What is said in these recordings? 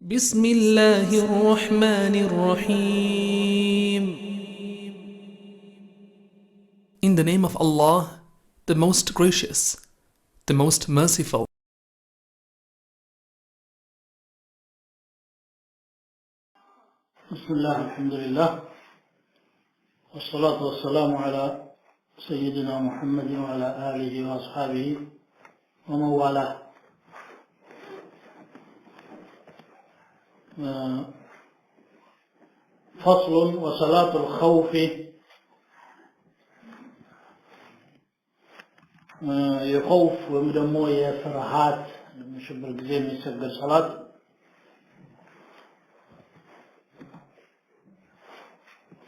بسم الله الرحمن الرحيم. In the name of Allah, the most gracious, the most merciful. بسم الله الحمد لله والصلاة والسلام على سيدنا محمد وعلى آله وأصحابه ومن والاه. فصل وصلاة الخوف يخوف ومدمو يفرحات مشبر قزيم يسجل صلاة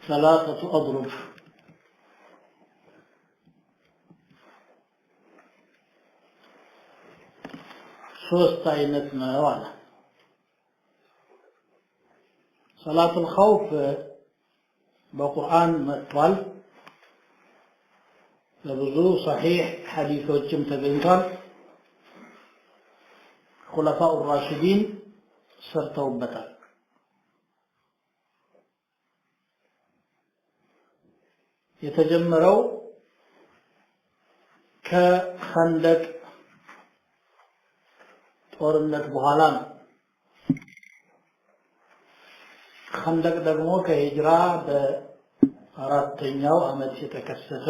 ثلاثة أضرب. ሶስት አይነት ነው አለ። صلاة الخوف በቁርአን መጥቷል። ለብዙ صحيح ሐዲሶችም ተገኝቷል። ኹለፋኡ ራሺዲን ሰርተውበታል። የተጀመረው ከኸንደቅ ጦርነት በኋላ ነው። ኸንደቅ ደግሞ ከሂጅራ በአራተኛው ዓመት የተከሰተ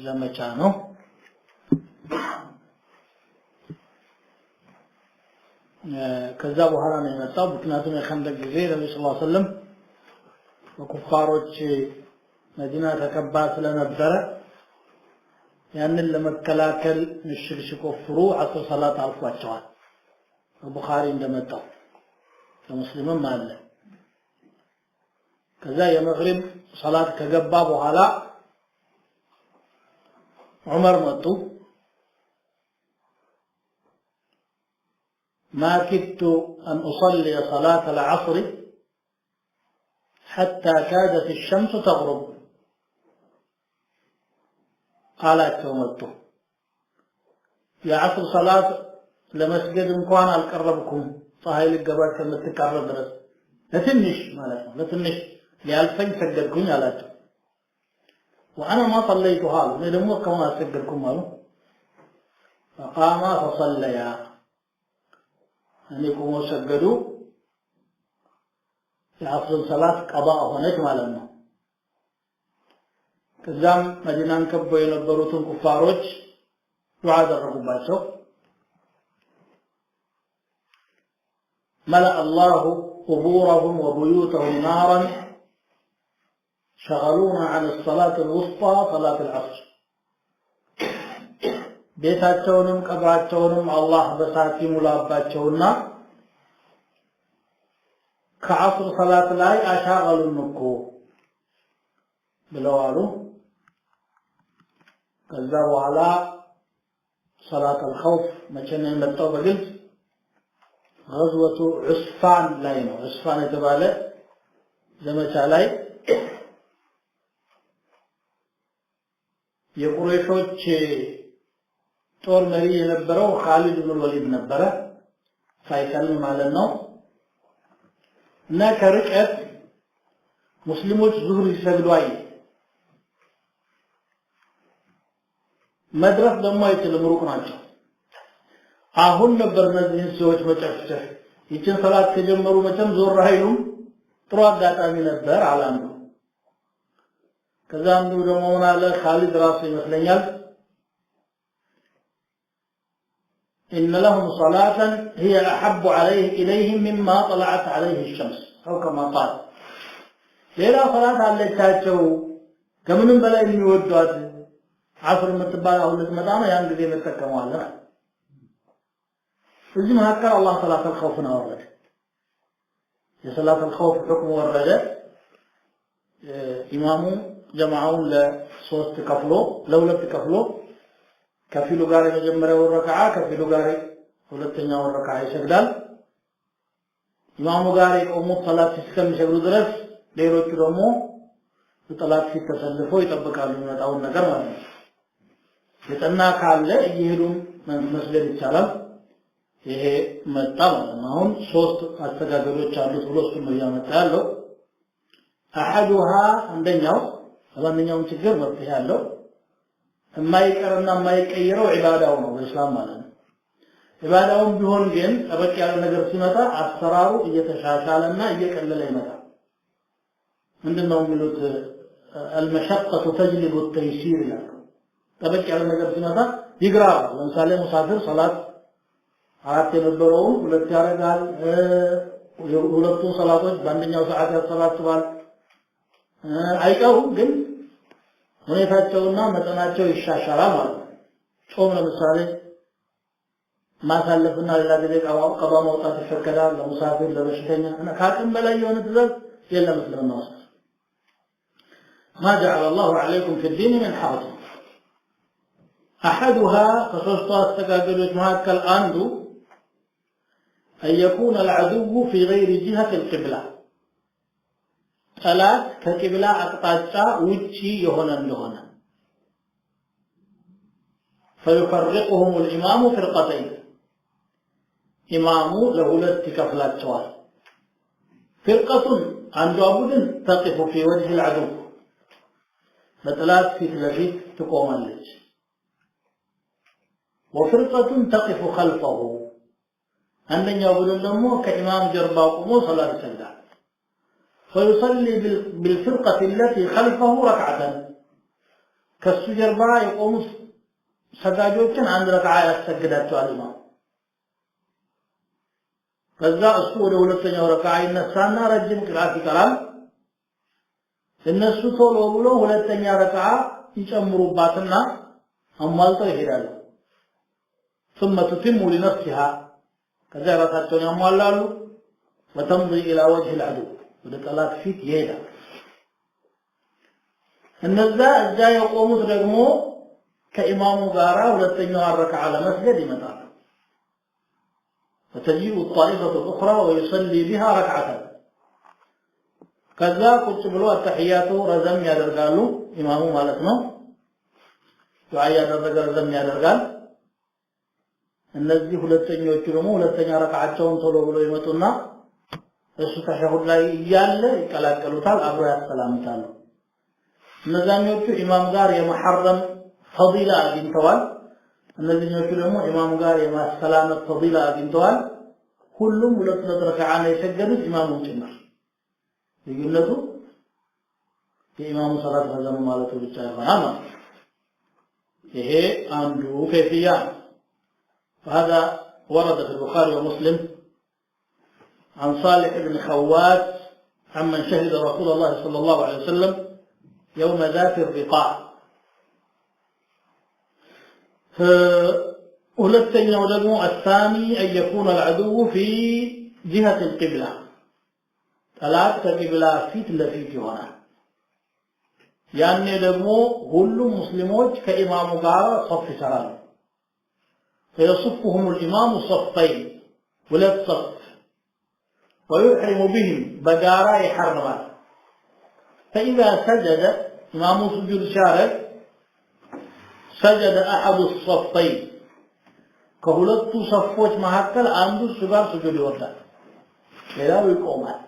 ዘመቻ ነው። ከዛ በኋላ ነው የመጣው። ምክንያቱም የኸንደቅ ጊዜ ነብዩ ሰለላሁ ዐለይሂ ወሰለም በኩፋሮች መዲና ተከባ ስለነበረ ያንን ለመከላከል ምሽግ ሲቆፍሩ አስር ሰላት አልፏቸዋል። በቡኻሪ እንደመጣው ለሙስሊምም አለ። ከዛ የመግሪብ ሰላት ከገባ በኋላ ዑመር መጡ። ما كدت أن أصلي صلاة العصر حتى كادت الشمس تغرب قالت تومتو يا عصر صلاة لمسجد انكوان القربكم صحيح القبات كما تقرب درس لتنش مالتنا لتنش لألفين سجدكم يالاتو وأنا ما صليتها لدمو كما سجدكم مالو فقام فصليا أنكم سجدوا የአፍር ሰላት ቀባ ሆነች ማለት ነው። ከዛም መዲናን ከበው የነበሩትን ኩፋሮች ዱዓ አደረጉባቸው። ملأ الله قبورهم وبيوتهم نارا شغلونا عن الصلاة الوسطى صلاة العصر. ቤታቸውንም ቀብራቸውንም አላህ በሳት ይሙላባቸውና ከአስር ሰላት ላይ አሻገሉን እኮ ብለዋሉ። ከዛ በኋላ ሰላት الخوف መቼ ነው የመጣው? በግልጽ غزوة عسفان ላይ ነው። عسفان የተባለ ዘመቻ ላይ የቁረይሾች ጦር መሪ የነበረው ኻሊድ ኢብኑ ወሊድ ነበረ፣ ሳይሰልም ማለት ነው። እና ከርቀት ሙስሊሞች ዙህር ይሰግዱ አይ መድረስ ደግሞ አይችልም፣ ሩቅ ናቸው። አሁን ነበር እነዚህን ሰዎች መጨፍጨፍ። ይችን ሰላት ከጀመሩ መቼም ዞር አይሉም። ጥሩ አጋጣሚ ነበር አላንዱ። ከዛ አንዱ ደግሞ ምን አለ ኻሊድ ራሱ ይመስለኛል إن لهم صلاة هي أحب إليهم مما طلعت عليه الشمس أو كما قال. ليلة صلاة على التاجو كمن بلا يودات عصر متبال أو نتمدانا ينقذي متكموا لنا. فزي هكذا الله صلاة الخوف ورد. صلاة الخوف حكم ورد. إمام جمعون لصوت تكفلو لولا تكفلو ከፊሉ ጋር የመጀመሪያው ረካዓ ከፊሉ ጋር ሁለተኛው ረካዓ ይሰግዳል። ኢማሙ ጋር የቆሙ ሰላት እስከሚሰግዱ ድረስ ሌሎቹ ደግሞ በጠላት ፊት ተሰልፈው ይጠብቃሉ የሚመጣውን ነገር ማለት ነው። የጠና ካለ እየሄዱ መስገድ ይቻላል። ይሄ መጣ ማለት ነው አሁን ሶስት አስተጋገዶች አሉት ብሎ እሱ ነው ያመጣ ያለው احدها አንደኛው ለማንኛውም ችግር መፍትሄ ያለው የማይቀርና የማይቀየረው ዒባዳው ነው በእስላም ማለት ነው ዒባዳውም ቢሆን ግን ጠበቅ ያለ ነገር ሲመጣ አሰራሩ እየተሻሻለና እየቀለለ ይመጣል ምንድነው የሚሉት المشقة تجلب التيسير ይላል ጠበቅ ያለ ነገር ሲመጣ ይግራል ለምሳሌ ሙሳፊር ሶላት አራት የነበረው ሁለት ያረጋል ሁለቱ ሶላቶች በአንደኛው ሰዓት ያሰባስባል አይቀሩም ግን ሁኔታቸውና መጠናቸው ይሻሻላል ማለት ነው ጾም ለምሳሌ ማሳለፍና ሌላ ጊዜ ቀባ ማውጣት ይፈቀዳል ለሙሳፊር ለበሽተኛ እና ካቅም በላይ የሆነ ትእዛዝ የለም እስልምና ውስጥ ما جعل الله عليكم في الدين من حرج احدها فصوصوا استقاقلوا مهاكل عنده أن يكون العدو في غير جهة القبلة ثلاث كقبلة أقطاعا وجهي يهونا فيفرقهم الإمام فرقتين إمام له لاتكفلات سوال فرقة عن جابد تقف في وجه العدو بثلاث في ثلاثين تقوم الليل وفرقة تقف خلفه አንደኛው ቡድን ደግሞ ከኢማም ጀርባ ቆሞ ሶላት ይሰግዳል فيصلي بالفرقة التي خلفه ركعة ከሱ ጀርባ የቆሙት ሰጋጆችን አንድ ረክዓ ያሰግዳቸዋል ኢማም ከዛ እሱ ወደ ሁለተኛው ረክዓ ይነሳና ረጅም ቅራት ይቀራል እነሱ ቶሎ ብሎ ሁለተኛ ረክዓ ይጨምሩባትና አሟልተው ይሄዳሉ ثم تتم لنفسها ከዛ ራሳቸውን ያሟላሉ وتمضي الى وجه العدو ወደ ጠላት ፊት ይሄዳል እነዛ እዛ የቆሙት ደግሞ ከኢማሙ ጋራ ሁለተኛው ረክዓ ለመስገድ ይመጣሉ فتجيء الطائفة الأخرى ويصلي بها ركعة ከዛ ቁጭ ብሎ አተህያቱ ረዘም ያደርጋሉ ኢማሙ ማለት ነው ዱዓ ያደረገ ረዘም ያደርጋል እነዚህ ሁለተኞቹ ደግሞ ሁለተኛ ረክዓቸውን ቶሎ ብሎ ይመጡና እሱ ተሸሁድ ላይ እያለ ይቀላቀሉታል አብሮ ያሰላምታሉ እነዛኞቹ ኢማም ጋር የመሐረም ፈዲላ አግኝተዋል እነዚህኞቹ ደግሞ ኢማም ጋር የማሰላመት ፈዲላ አግኝተዋል ሁሉም ሁለት ረክዓ ነው የሰገዱት ኢማሙን ጭምር ልዩነቱ የኢማሙ ሰላት ረዘም ማለቱ ብቻ ይሆናል ይሄ አንዱ ከይፍያ وهذا ورد في البخاري ومسلم عن صالح بن خوات عمن شهد رسول الله صلى الله عليه وسلم يوم ذات الرقاع ولتنيا ودمو الثاني أن يكون العدو في جهة القبلة ثلاثة قبلة في هنا يعني دمو كل مسلمون كإمام قال صف سلام فيصفهم الإمام صفين ولا صف ويحرم بهم بقارا يحرمان فإذا سجد إمام سجود شارك سجد أحد الصفين كهولت صفوش محكل عنده السجار سجود يوضع لا يقومان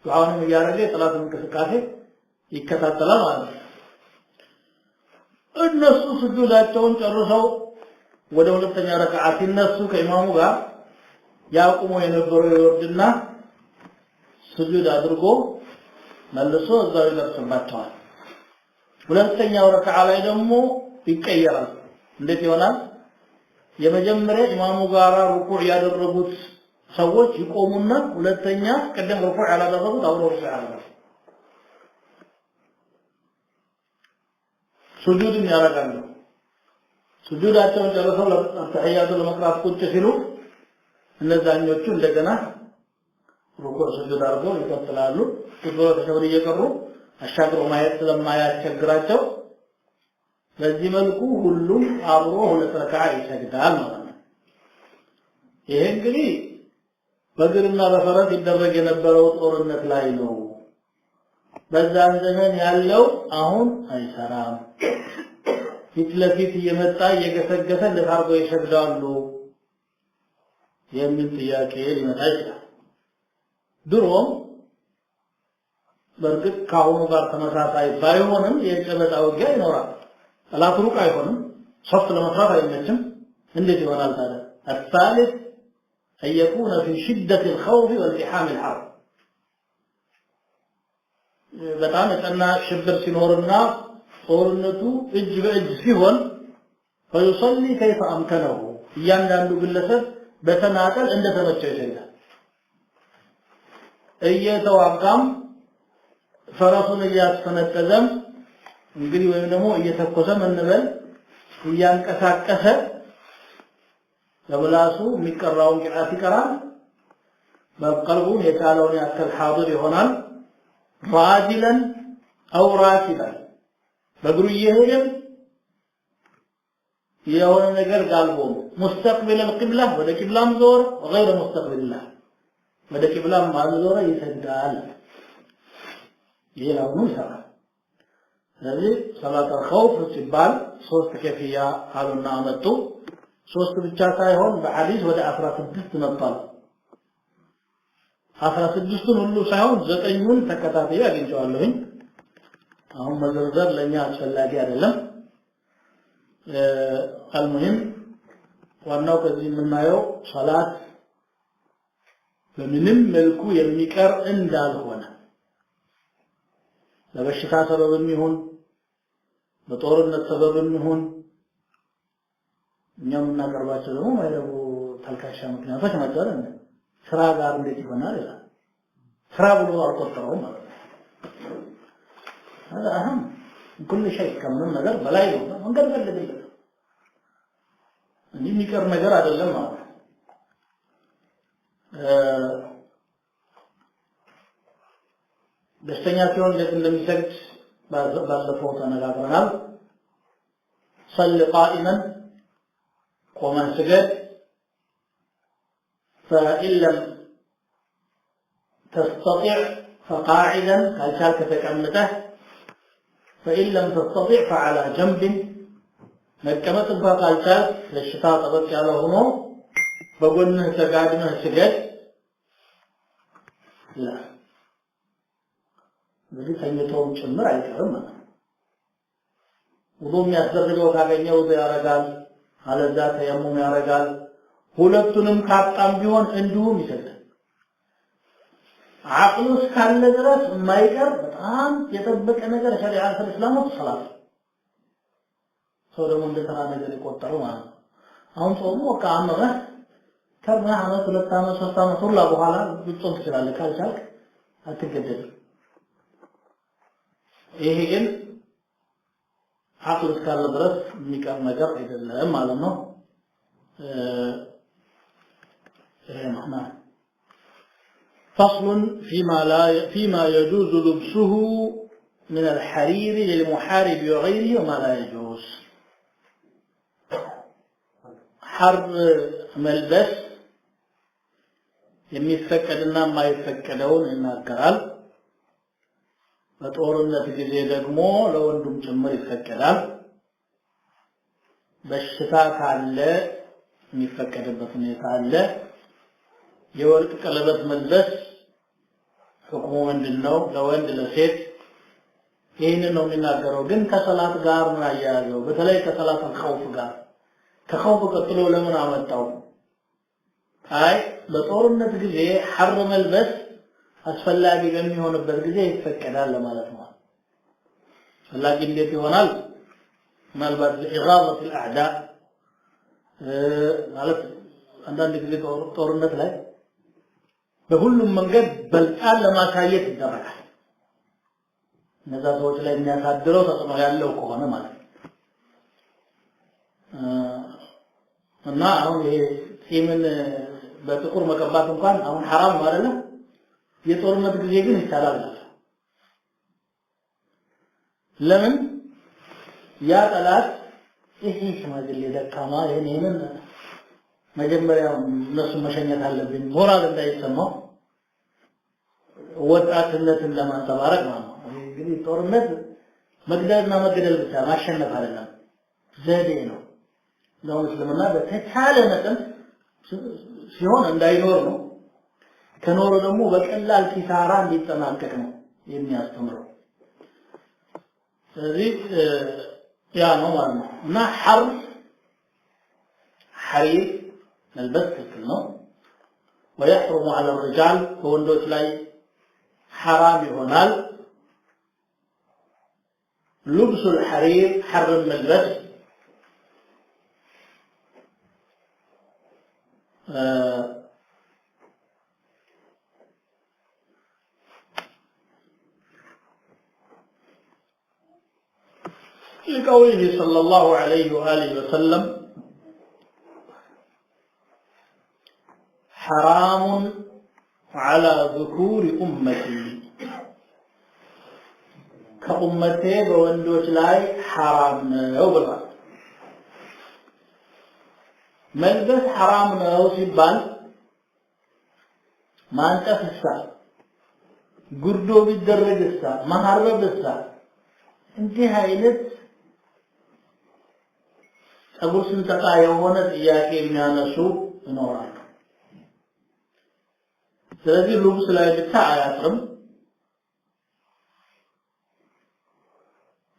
دعوانا مجارجة ثلاثة من كسكاته يكتات تلام الناس سجودات تون ترسو ወደ ሁለተኛ ረክዓ ሲነሱ ከኢማሙ ጋር ያቆሙ የነበረው ይወርድና ስጁድ አድርጎ መልሶ እዛው ይደርስባቸዋል ሁለተኛው ረክዓ ላይ ደግሞ ይቀየራል እንዴት ይሆናል የመጀመሪያ ኢማሙ ጋር ሩኩዕ ያደረጉት ሰዎች ይቆሙና ሁለተኛ ቀደም ሩኩዕ ያላደረጉት አብረው ሩኩዕ ያደርጋሉ ስጁድን ያደርጋሉ سجوداتهم ጨርሰው ለተህያቱ ለመቅራት ቁጭ ሲሉ እነዛኞቹ እንደገና ሩኩዕ ስጁድ አድርገው ይቀጥላሉ ትግሮ ተሸውር እየቀሩ አሻግሮ ማየት ስለማያስቸግራቸው በዚህ መልኩ ሁሉም አብሮ ሁለት ረክዓ ይሰግዳል ማለት ነው ይሄ እንግዲህ በእግርና በፈረስ ይደረግ የነበረው ጦርነት ላይ ነው በዛን ዘመን ያለው አሁን አይሰራም ፊት ለፊት እየመጣ እየገሰገሰ ለታርጎ ይሰግዳሉ የሚል ጥያቄ ሊመጣ ይችላል ድሮም በርግጥ ካሁኑ ጋር ተመሳሳይ ባይሆንም የጨበጣ ውጊያ ይኖራል ጠላት ሩቅ አይሆንም ሶፍት ለመስራት አይመችም እንዴት ይሆናል ታዲያ الثالث أن يكون في شدة الخوف والتحام الحرب በጣም የጠና ሽብር ሲኖርና ጦርነቱ እጅ በእጅ ሲሆን فيصلي كيف أمكنه እያንዳንዱ ግለሰብ በተናጠል እንደተመቸው ይሰግዳል እየተዋጋም ፈረሱን እያስፈነጠዘም እንግዲህ ወይም ደግሞ እየተኮሰ እንበል እያንቀሳቀሰ ለብላሱ የሚቀራውን ቂራት ይቀራል በቀልቡ የቻለውን ያክል ሐاضر ይሆናል ራጅለን አው ራኪበን በእግሩ እየሄደ የሆነ ነገር ጋልቦ مستقبل القبلة ወደ ቂብላም ዞር غير مستقبل الله ወደ ቂብላም ማዞር ይሰግዳል ሌላው ነው ይሰራል ስለዚህ ሰላት الخوف ሲባል ሶስት ከፊያ አሉና አመጡ ሶስት ብቻ ሳይሆን በሐዲስ ወደ 16 መጥቷል 16ቱን ሁሉ ሳይሆን 9ኙን ተከታታይ አግኝቻለሁኝ አሁን መዘርዘር ለኛ አስፈላጊ አይደለም المهم ዋናው ከዚህ የምናየው ሶላት በምንም መልኩ የሚቀር እንዳልሆነ ለበሽታ ሰበብም ይሁን በጦርነት ሰበብም ይሁን እኛም እናቀርባቸው ደግሞ ማይረቡ ተልካሻ ምክንያቶች ናቸው ስራ ጋር እንዴት ይሆናል ይላል ስራ ብሎ አልቆጠረውም ማለት ነው هذا اهم كل شيء ከምን ነገር በላይ ነው መንገድ ፈልግልህ እንዴ የሚቀር ነገር አይደለም ማለት ነው ደስተኛ ሲሆን እንዴት እንደሚሰግድ ባለፈው ተነጋግረናል صل قائما قوما سجد فإن لم تستطع فقاعدا كالشالك تكمته فإن لم تستطع فعلى جنب مكمت فقالشالك للشتاء طبق على هنا بقولنا تقادنا سجد لا بذي سنيتهم شمر አይቀርም ውዱም ያስደርገው ካገኘው ያረጋል አለዛ ተየሙም ያረጋል ሁለቱንም ካጣም ቢሆን እንዲሁም ይሰግዳል አቅሉስ ካለ ድረስ የማይቀር በጣም የጠበቀ ነገር ሸሪዓ እስላም ሰላት ሰው ደግሞ እንደተራ ነገር ይቆጠረው ማለት ነው አሁን ጾሙ ከአመረ ከርማ አመት ሁለት አመት ሶስት አመት ሁላ በኋላ ብጾም ትችላለህ ካልቻልክ አትገደድም ይሄ ግን አቅሉስ ካለ ድረስ የሚቀር ነገር አይደለም ማለት ነው فصل فيما يجوز لبسه من الحرير للمحارب وغيره وما لا يجوز حر ملبس የሚፈቀድና የማይፈቀደውን ይናገራል በጦርነት ጊዜ ደግሞ ለወንዱም ጭምር ይፈቀዳል በሽታ ካለ የሚፈቀድበት ሁኔታ አለ የወርቅ ቀለበት መልበስ ሁክሙ ምንድነው ለወንድ ለሴት ይሄንን ነው የሚናገረው ግን ከሰላት ጋር ነው ያያዘው በተለይ ከሰላት الخوف ጋር ከخوف ቀጥሎ ለምን አመጣው አይ በጦርነት ጊዜ ሐር መልበስ አስፈላጊ በሚሆንበት ጊዜ ይፈቀዳል ለማለት ነው አስፈላጊ እንዴት ይሆናል ማልባት ለኢጋዘት الاعداء ማለት አንዳንድ ጊዜ ጦርነት ላይ በሁሉም መንገድ በልጣን ለማሳየት ይደረጋል እነዛ ሰዎች ላይ የሚያሳድረው ተጽዕኖ ያለው ከሆነ ማለት እና አሁን ይሄ ጺምን በጥቁር መቀባት እንኳን አሁን حرام ነው አይደል የጦርነት ጊዜ ግን ይቻላል ለምን ያ ጠላት ይሄ ሽማግሌ ደካማ ይሄንን መጀመሪያ እነሱ መሸኘት አለብኝ ሞራል እንዳይሰማው ወጣትነትን ለማንጸባረቅ ነው እንግዲህ ጦርነት መግደልና መገደል ብቻ ማሸነፍ አይደለም ዘዴ ነው ለምን ስለማና በተቻለ መጠን ሲሆን እንዳይኖር ነው ከኖረ ደግሞ በቀላል ኪሳራ እንዲጠናቀቅ ነው የሚያስተምረው ስለዚህ ያ ነው ማለት ነው እና حرير መልበስ ክልክል ነው ويحرم على الرجال ወንዶች ላይ حرام ይሆናል لبس الحرير حرم መልበስ لقوله صلى الله عليه وآله وسلم حرام على ذكور أمتي كأمتي بوندوش لاي حرام نوبلا ملبس حرام نوسبان ما انت في الساعة قردو بالدرج الساعة ما هرب الساعة انتهى إلت أقول سنتقى يوونت إياك የሚያነሱ ይኖራሉ ስለዚህ ልብስ ላይ ብቻ አያጥርም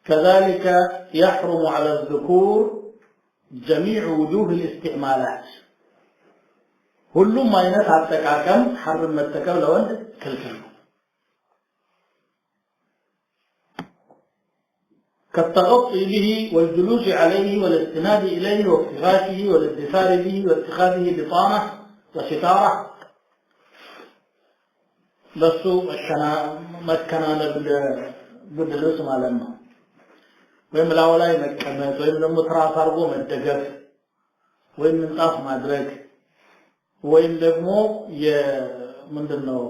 كذلك يحرم على الذكور جميع وجوه الاستعمالات ሁሉም አይነት አጠቃቀም حرم መጠቀም ለወንድ ክልክል ነው كالتغطي به والجلوس عليه والاستناد إليه وافتراشه والاتفار به واتخاذه بطانة وستارة بس مكنا باللبس مالنا ويم لاولاي مكمت ويم دمو تراس አርጎ መደገፍ ወይም ምንጣፍ ማድረግ ወይም ደግሞ ምንድነው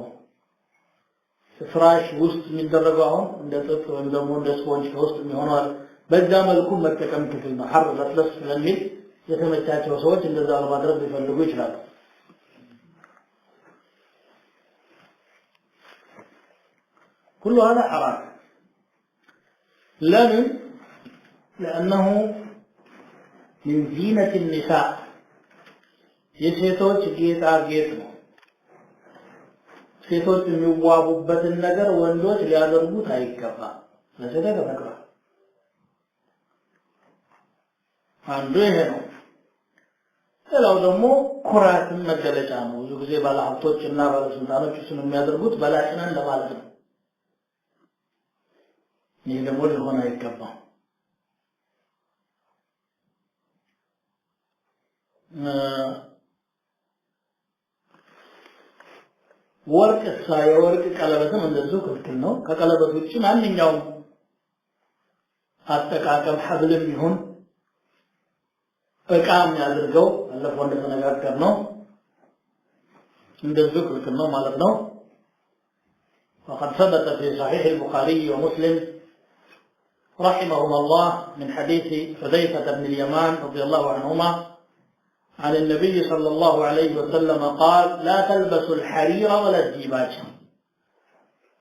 ፍራሽ ውስጥ የሚደረገው አሁን እንደ ጥጥ ወይም ደግሞ እንደ ስፖንጅ ውስጥ የሚሆነው በዛ መልኩ መጠቀም ክልክል ነው حر ለስለስ ስለሚል የተመቻቸው ሰዎች እንደዛ ለማድረግ ሊፈልጉ ይችላሉ كل هذا حرام لأنه من زينة النساء የሴቶች ጌጣጌጥ ነው ሴቶች የሚዋቡበትን ነገር ወንዶች ሊያደርጉት አይገባም ለሴት ተፈቅዷል አንዱ ይሄ ነው ሌላው ደግሞ ኩራትን መገለጫ ነው ብዙ ጊዜ ባለሀብቶችና ባለስልጣኖች እሱን የሚያደርጉት በላጭነን ለማለት ነው ይሄ ደግሞ ሊሆን አይገባም ወርቅ ሳይወርቅ ቀለበትም እንደዚሁ ክልክል ነው ከቀለበት ውጪ ማንኛውም አጠቃቀም ሐብልም ይሁን እቃም ያድርገው አለፈው እንደተነጋገርነው እንደዚሁ ክልክል ነው ማለት ነው وقد ثبت في صحيح البخاري ومسلم رحمهما الله من حديث حذيفة بن اليمان رضي الله عنهما عن النبي صلى الله عليه وسلم قال لا تلبسوا الحرير ولا الديباج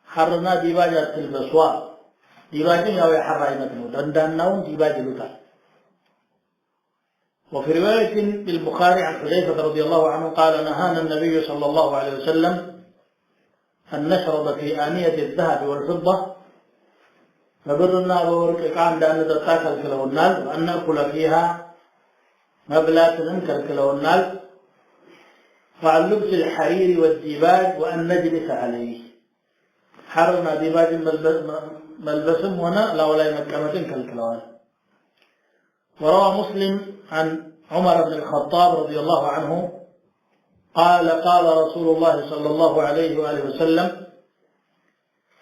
حرنا ديباج تلبسوا ديباج يا حرائمتنا دندناون ديباج لوتا وفي رواية بالبخاري عن حذيفة رضي الله عنه قال نهانا النبي صلى الله عليه وسلم أن نشرب في آنية الذهب والفضة فبرنا بورك كان دان تتاكل كلو النال وأن نأكل فيها مبلات ننكر كلو النال وعن لبس الحرير والديباج وأن نجلس عليه حرنا ديباج ملبسم هنا لا ولا مكامة كالكلوان وروى مسلم عن عمر بن الخطاب رضي الله عنه قال قال رسول الله صلى الله عليه وآله وسلم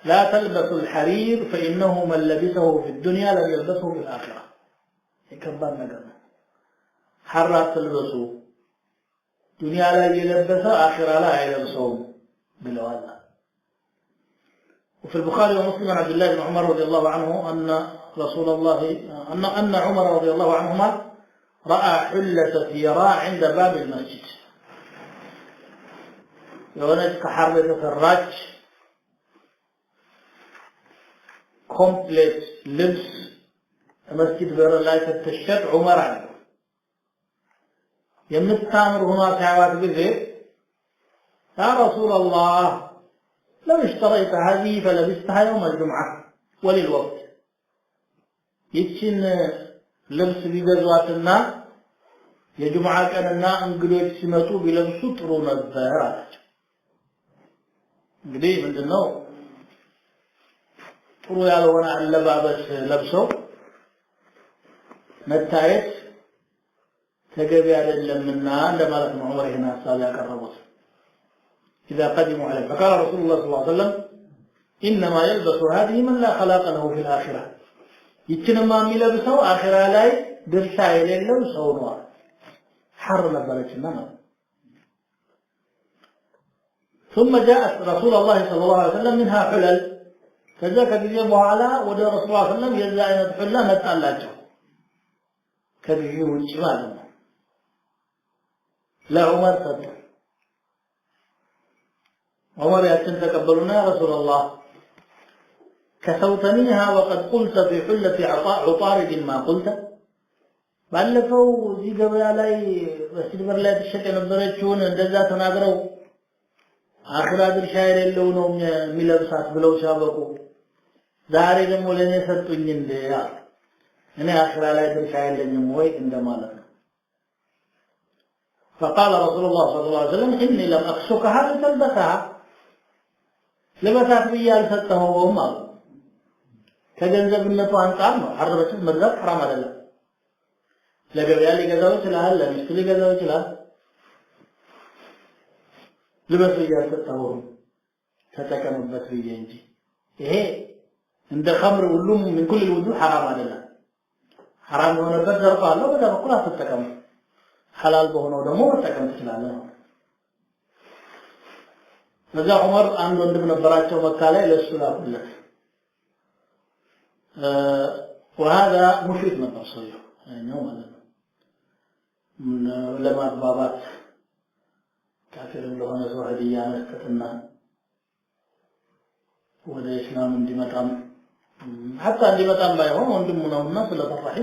لا تلبسوا الحرير فإنه من لبسه في الدنيا لم يلبسه في الآخرة يكبر نقرنا حرات تلبسوا دنيا لا يلبسها آخرة لا يلبسه بالوالله وفي البخاري ومسلم عن عبد الله بن عمر رضي الله عنه أن رسول الله أن عمر رضي الله عنهما رأى حلة ثيراء عند باب المسجد የሆነች ከሐር የተሰራች ኮምፕሌት ልብስ መስጊድ በር ላይ ተተሸጥ ዑመር አለ የምታምር ሆኗ ሳይዋት ጊዜ يا رسول الله لو اشتريت هذه فلبستها يوم الجمعة وللوقت يتشن لبس بيجزواتنا የጁምዓ ቀንና እንግዶች ሲመጡ ቢለብሱ ጥሩ ነበር አላቸው እንግዲህ ምንድነው ጥሩ ያልሆነ አለባበስ ለብሰው መታየት ተገቢ አይደለምና እንደማለት ነው ዑመር ይሄን ሐሳብ ያቀረቡት إذا قدموا عليه فقال رسول الله صلى الله عليه وسلم إنما يلبس هذه من لا خلاق له في الآخرة يتنما የሚለብሰው አኺራ ላይ ድርሻ የሌለው ሰው ነው حر ነበረችና ثم جاءت رسول الله صلى الله عليه وسلم منها حلل ከዛ ከጊዜ በኋላ ወደ ረሱል ሰለላሁ ዐለይሂ ወሰለም የዛ አይነት ሁላ መጣላቸው ከዚህ ውጪ ማለት ነው ለዑመር ሰጠ ዑመር ያችን ተቀበሉና ያ ረሱላህ كسوتنيها وقد قلت في حلة عطارد ما قلت ባለፈው እዚህ ገበያ ላይ በሲልቨር ላይ ተሸጠ ነበረችውን እንደዛ ተናግረው አኺራ ድርሻ የሌለው ነው የሚለብሳት ብለው ሲያበቁ ዛሬ ደግሞ ለኔ ሰጡኝ እንደ ያ እኔ አኺራ ላይ ድርሻ የለኝም ወይ እንደማለት ነው فقال رسول الله صلى الله عليه وسلم اني لم اخشكها لتلبسها لبسات بيال ሰጠሁም አሉ ከገንዘብነቱ አንፃር ነው ሐረበች መግዛት حرام አይደለም ለገበያ ሊገዛው ይችላል ለሚስቱ ሊገዛው ይችላል ልበሱ ያልሰጠው ተጠቀሙበት ብዬ እንጂ ይሄ እንደ ኸምር ሁሉም من كل الوجوه حرام አይደለም حرام የሆነበት ዘርፍ አለው በዛ በኩል አትጠቀሙ حلال በሆነው ደግሞ መጠቀም ትችላለህ ለዛ ዑመር አንድ ወንድም ነበራቸው መካ ላይ ለሱ ላኩለት وهذا مشرك ነበር ሰውየው ነው ማለት ነው ለማባባት ካፊር እንደሆነ ሰው ሀዲያ መስጠትና ወደ እስላም እንዲመጣም حتى እንዲመጣም ባይሆን ወንድሙ ነውና ስለተፈራህ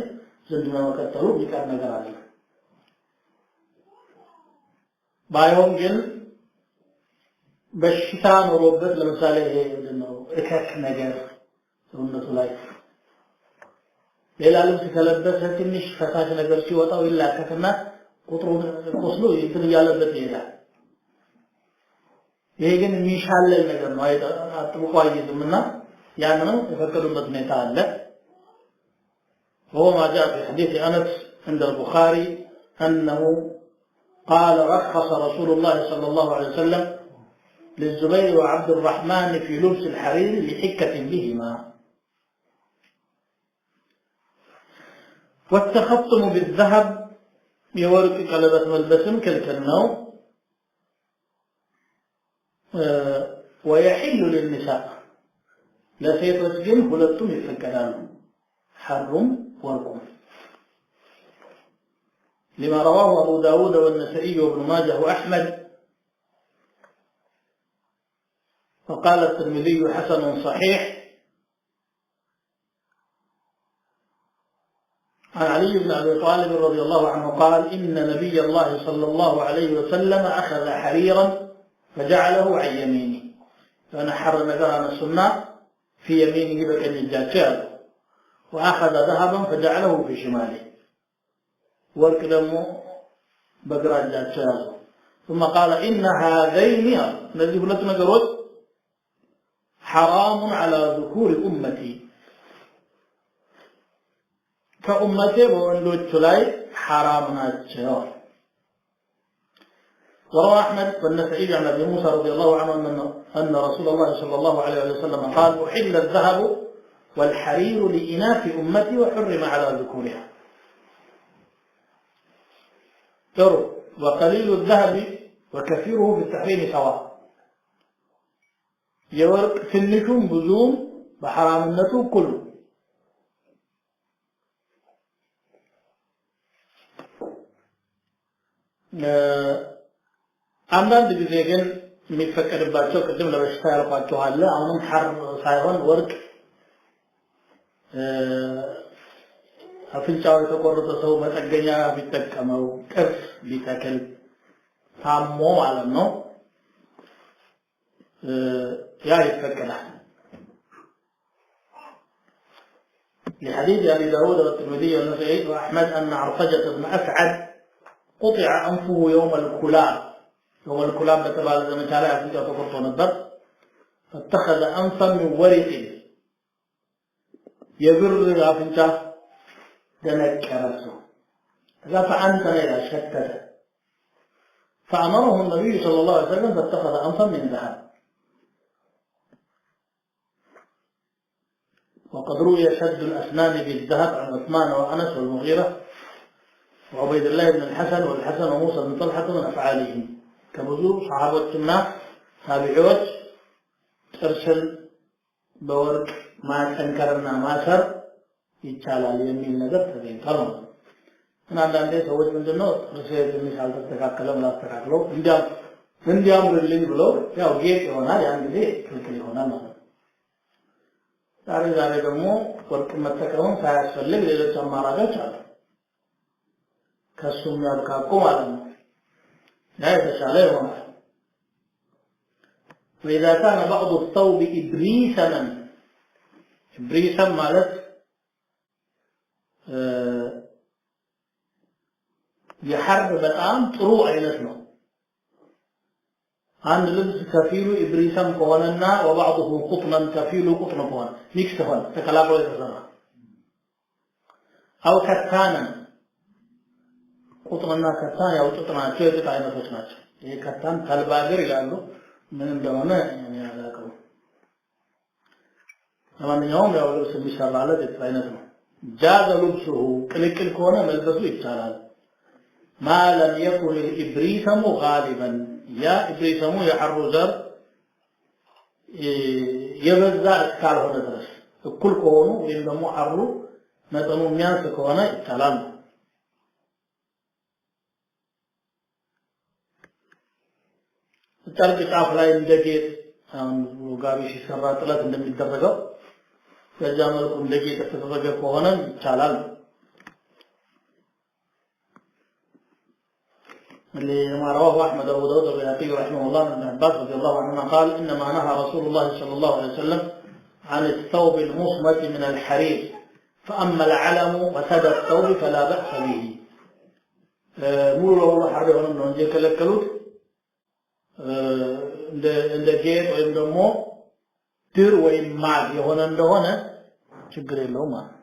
ዘንድ መከተሉ ቢቀር ነገር አለ ባይሆን ግን በሽታ ኖሮበት ለምሳሌ ይሄ ምንድነው እከክ ነገር ሰውነቱ ላይ ሌላ ልብስ ከለበሰ ትንሽ ፈሳሽ ነገር ሲወጣው ይላከትና ቁጥሩ ቆስሎ እንትን ያለበት ይሄዳል ይሄ ግን የሚሻለል ነገር ነው አጥብቆ አይይዝምና ያንንም የፈቀዱበት ሁኔታ አለ هو ما جاء في حديث أنس عند البخاري أنه قال رخص رسول الله صلى الله عليه وسلم للزبير وعبد الرحمن في لبس الحرير لحكة بهما والتخطم بالذهب يورق قلبة ملبسم كالكنو ويحل للنساء لا سيتوسجن ሁለቱም ይፈቀዳሉ حرم ورقم لما رواه أبو داود والنسائي وابن ماجه وأحمد وقال الترمذي حسن صحيح عن علي بن أبي طالب رضي الله عنه قال إن نبي الله صلى الله عليه وسلم أخذ حريرا فجعله عن يمينه فنحر نذران السنة في يمينه بكن الجاكال وأخذ ذهبا فجعله في شماله واركدمه بقرا الجاكال ثم قال إن هذين الذي قلت نقرأ حرام على ذكور أمتي كأمتي وأنلوت لاي حرام ناتشوا وروى أحمد والنسائي عن أبي موسى رضي الله عنه أن رسول الله صلى الله عليه وسلم قال أحل الذهب والحرير لإناث أمتي وحرم على ذكورها وقليل الذهب وكثيره في التحريم سواء يورق تنشم بزوم بحرام النتو كله አንዳንድ ጊዜ ግን የሚፈቀድባቸው ቅድም ለበሽታ ያልኳቸው አለ አሁንም ሐር ሳይሆን ወርቅ አፍንጫው የተቆረጠ ሰው መጠገኛ ቢጠቀመው ቅርስ ቢተክል ታሞ ማለት ነው ያ ይፈቀዳል لحديث أبي داود والترمذي والنسائي وأحمد أن عرفجة بن أسعد قطع أنفه يوم الكلاب بتبع زي ما قال أفريقيا تقطع الضرب فاتخذ أنفا من ورق يبر أفنجا دنك رأسه إذا فعنت إلى شتت فأمره النبي صلى الله عليه وسلم فاتخذ أنفا من ذهب وقد روي شد الأسنان بالذهب عن عثمان وأنس والمغيرة وعبيد الله بن الحسن والحسن وموسى بن طلحة من أفعالهم كبزور صحابة الناس تابعوت ترسل بورق ما تنكرنا ما سر يتشالال يمين نظر تبين كرم أنا عندي سويت من جنة رسالة المثال تتكلم لا تتكلم عندي أمر اللي بلو يا وجيك هنا يعني ذي كل هنا ما ዛሬ ደግሞ ወርቅ መጠቀም ሳያስፈልግ ሌሎች አማራጮች አሉ ከሱም ያልካቁ ማለት ነው ያ የተሻለ ይሆናል وإذا كان بعض الثوب إبريسا ማለት የሐርብ በጣም ጥሩ አይነት ነው አንድ ልብስ ከፊሉ ኢብሪሳም ከሆነና وبعضه قطنا ከፊሉ ቁጥን ከሆነ ሚክስ ሆነ ተከላክሎ የተሰራ አው ከታና ቁጥንና ከታን ያው ጥጥናቸው የጥጥ አይነቶች ናቸው ይሄ ከታን ተልባገር ይላሉ ምን እንደሆነ እኔ አላውቅም ለማንኛውም ያው ልብስ የሚሰራለት የጥጥ አይነት ነው ጃዘ ልብሱ ቅልቅል ከሆነ መልበሱ ይቻላል ما لم يكن الإبريسم غالبا يا إبريسم يحر زر يبزع اسكال هنا درس كل كونه ويندمو حرو نتمو ميانس كونه اتلال التالك تعرف لا يندجيت وقابي شي سرات لا تندمي الدرجة فجاملكم دجيت تتفجر كونه اتلال لما رواه أحمد وأبو داود والبيهقي رحمه الله عن ابن عباس رضي الله عنهما قال إنما نهى رسول الله صلى الله عليه وسلم عن الثوب المصمت من الحرير فأما العلم وسد الثوب فلا بأس به مولو الله حرير ونمنا ونجيك لكلوت عند جيب ويم دمو تير ويم ماد يهونا شكرا لهما